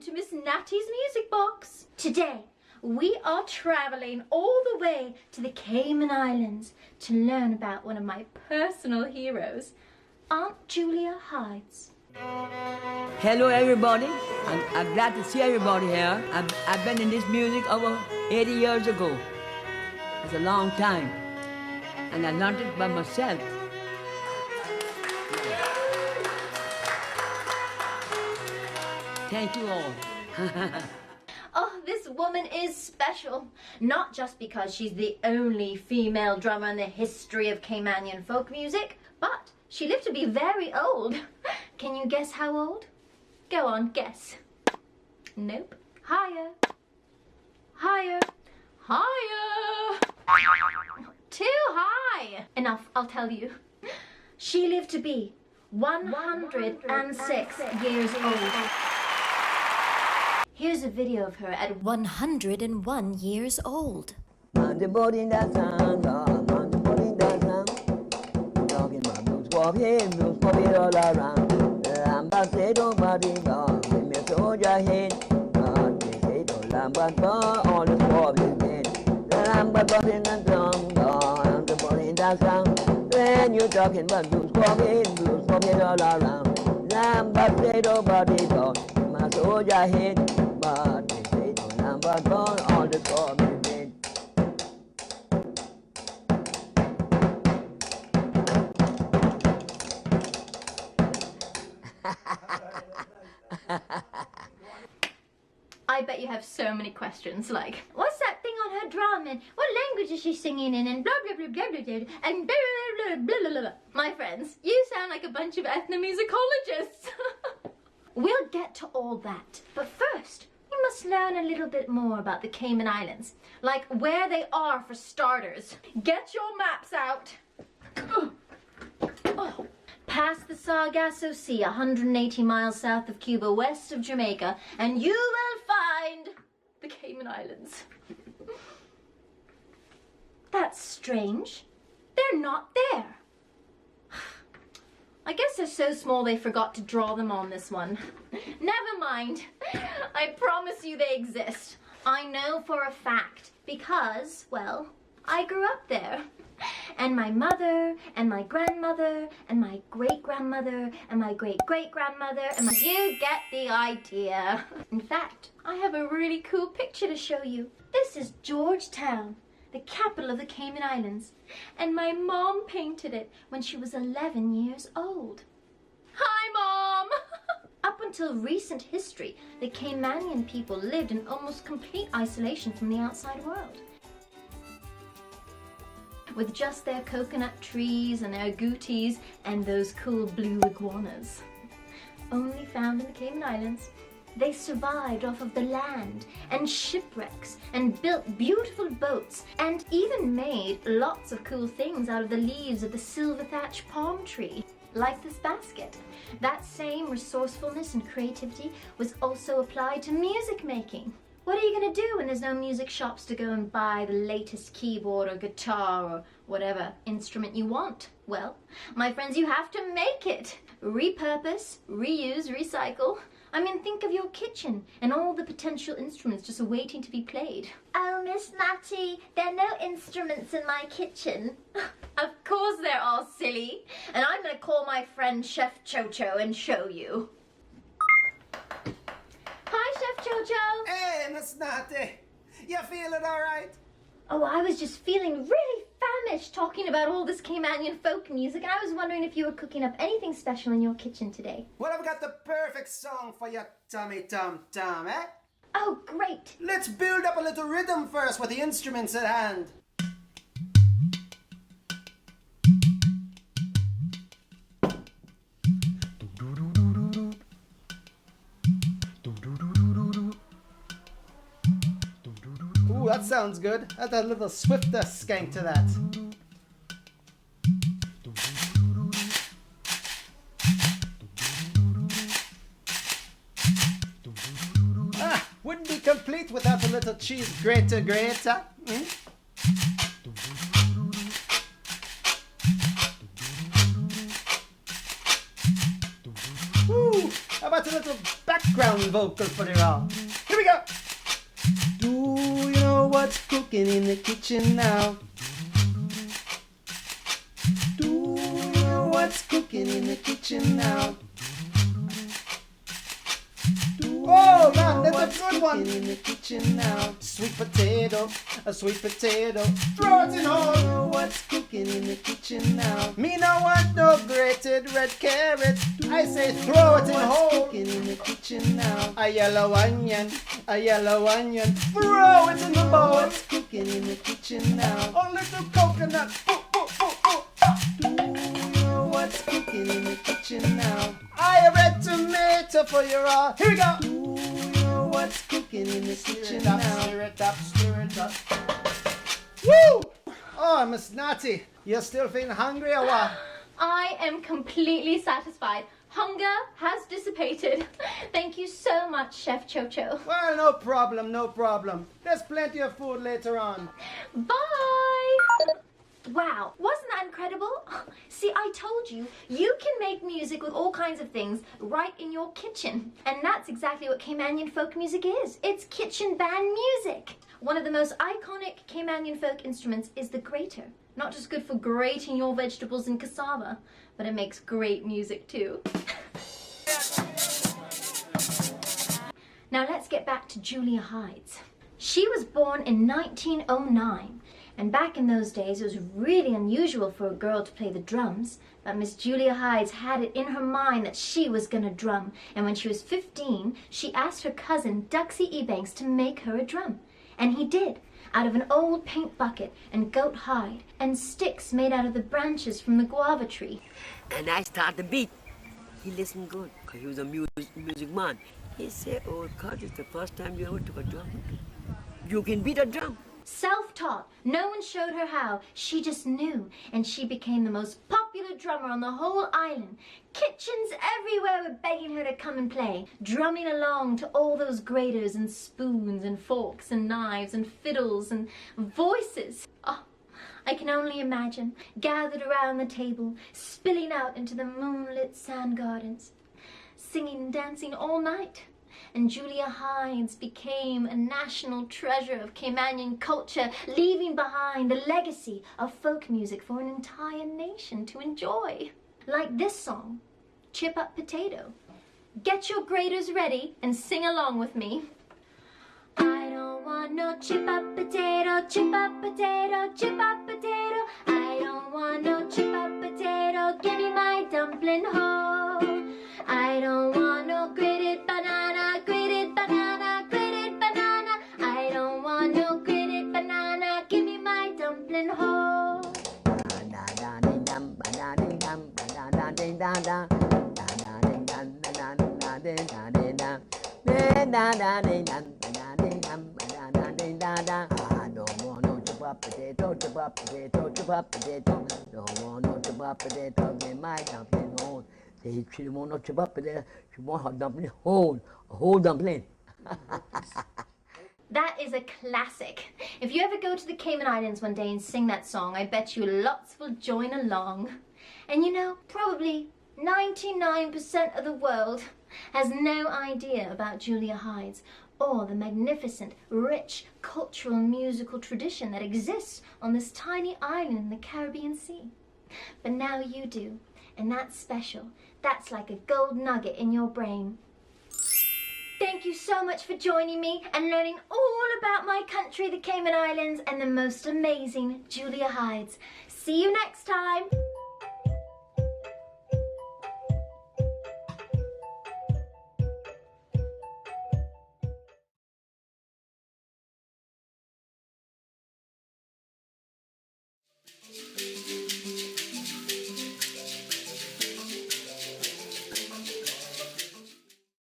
to Miss Natty's Music Box. Today, we are traveling all the way to the Cayman Islands to learn about one of my personal heroes, Aunt Julia Hydes. Hello everybody, I'm glad to see everybody here. I've been in this music over 80 years ago. It's a long time, and I learned it by myself. Thank you all. Oh, this woman is special. Not just because she's the only female drummer in the history of Caymanian folk music, but she lived to be very old. Can you guess how old? Go on, guess. Nope. Higher. Higher. Higher. Too high. Enough, I'll tell you. She lived to be 106 years old. Here's a video of her at 101 years old. On the boat in that song, on the boat in that song. Talking about blues pop it all around. I'm about to say nobody dog, give me a soldier head. They say don't lamb but all the pop is dead. I'm about to sing that song, on the boat in that song. When you're talking about blues pop it all around. I'm about to say nobody dog, my soldier head. But they say don't lamb but all the pop is dead. I bet you have so many questions like, what's that thing on her drum and what language is she singing in and blah blah blah blah blah blah and blah blah blah blah blah blah. My friends, you sound like a bunch of ethnomusicologists. We'll get to all that, but first we must learn a little bit more about the Cayman Islands, like where they are for starters. Get your maps out. Oh. Past the Sargasso Sea, 180 miles south of Cuba, west of Jamaica, and you will find the Cayman Islands. That's strange. They're not there. I guess they're so small they forgot to draw them on this one. Never mind. I promise you they exist. I know for a fact because, well, I grew up there. And my mother, and my grandmother, and my great-grandmother, and my great-great-grandmother, and you get the idea. In fact, I have a really cool picture to show you. This is Georgetown, the capital of the Cayman Islands, and my mom painted it when she was 11 years old. Hi, Mom! Up until recent history, the Caymanian people lived in almost complete isolation from the outside world. With just their coconut trees and their agoutis and those cool blue iguanas. Only found in the Cayman Islands. They survived off of the land and shipwrecks and built beautiful boats and even made lots of cool things out of the leaves of the silver thatch palm tree, like this basket. That same resourcefulness and creativity was also applied to music making. What are you going to do when there's no music shops to go and buy the latest keyboard or guitar or whatever instrument you want? Well, my friends, you have to make it. Repurpose, reuse, recycle. I mean, think of your kitchen and all the potential instruments just waiting to be played. Oh, Miss Nati, there are no instruments in my kitchen. Of course there are, silly. And I'm going to call my friend Chef Chocho and show you. Hi, Chef Jojo. Hey, Miss Nati. You feeling all right? Oh, I was just feeling really famished talking about all this Caymanian folk music, and I was wondering if you were cooking up anything special in your kitchen today. Well, I've got the perfect song for your tummy tum-tum, eh? Oh, great. Let's build up a little rhythm first with the instruments at hand. Ooh, that sounds good. Add a little swifter skank to that. Ah, wouldn't be complete without a little cheese grater. Woo! How about a little background vocal for the all? Here we go. Do you know what's cooking in the kitchen now? Do you know what's cooking in the kitchen now? Oh man, that's a good one. In the kitchen now. Sweet potato, a sweet potato. Throw it in hole. What's cooking in the kitchen now? Me no want no grated red carrot. I say throw it in hole. What's cooking in the kitchen now? A yellow onion, a yellow onion. Throw it in the bowl. What's cooking in the kitchen now? A little coconut. Do you know what's cooking in the kitchen now? I red tomato for your all. Here we go. Do you know what's cooking in the kitchen now? Stir it up, stir it up. Woo! Oh, Miss Nati, you're still feeling hungry or what? I am completely satisfied. Hunger has dissipated. Thank you so much, Chef Chocho. Well, no problem, no problem. There's plenty of food later on. Bye! Wow, wasn't that incredible? See, I told you, you can make music with all kinds of things right in your kitchen. And that's exactly what Caymanian folk music is. It's kitchen band music. One of the most iconic Caymanian folk instruments is the grater. Not just good for grating your vegetables and cassava, but it makes great music too. Now let's get back to Julia Hydes. She was born in 1909. And back in those days, it was really unusual for a girl to play the drums. But Miss Julia Hydes had it in her mind that she was gonna drum. And when she was 15, she asked her cousin, Duxie Ebanks, to make her a drum. And he did, out of an old paint bucket and goat hide and sticks made out of the branches from the guava tree. And I start the beat. He listened good, because he was a music man. He said, oh, God, it's the first time you ever took a drum. You can beat a drum. Self-taught, no one showed her how, she just knew, and she became the most popular drummer on the whole island. Kitchens everywhere were begging her to come and play, drumming along to all those graters and spoons and forks and knives and fiddles and voices. Oh, I can only imagine, gathered around the table, spilling out into the moonlit sand gardens, singing and dancing all night. And Julia Hydes became a national treasure of Caymanian culture, leaving behind a legacy of folk music for an entire nation to enjoy. Like this song, Chip Up Potato. Get your graters ready and sing along with me. I don't want no chip up potato, chip up potato, chip up potato. I don't want no chip up potato, give me my dumpling hole. I don't want no grated banana, grated banana, grated banana. I don't want no grated banana, give me my dumpling hole. I don't want no chip up potato, chip up potato, chip up potato. Don't want no chip up potato, give my dumpling hole. She want no chip up potato, she want her dumpling whole, a whole dumpling. That is a classic. If you ever go to the Cayman Islands one day and sing that song, I bet you lots will join along. And you know, probably 99% of the world has no idea about Julia Hydes or the magnificent, rich, cultural musical tradition that exists on this tiny island in the Caribbean Sea. But now you do, and that's special. That's like a gold nugget in your brain. Thank you so much for joining me and learning all about my country, the Cayman Islands, and the most amazing Julia Hydes. See you next time.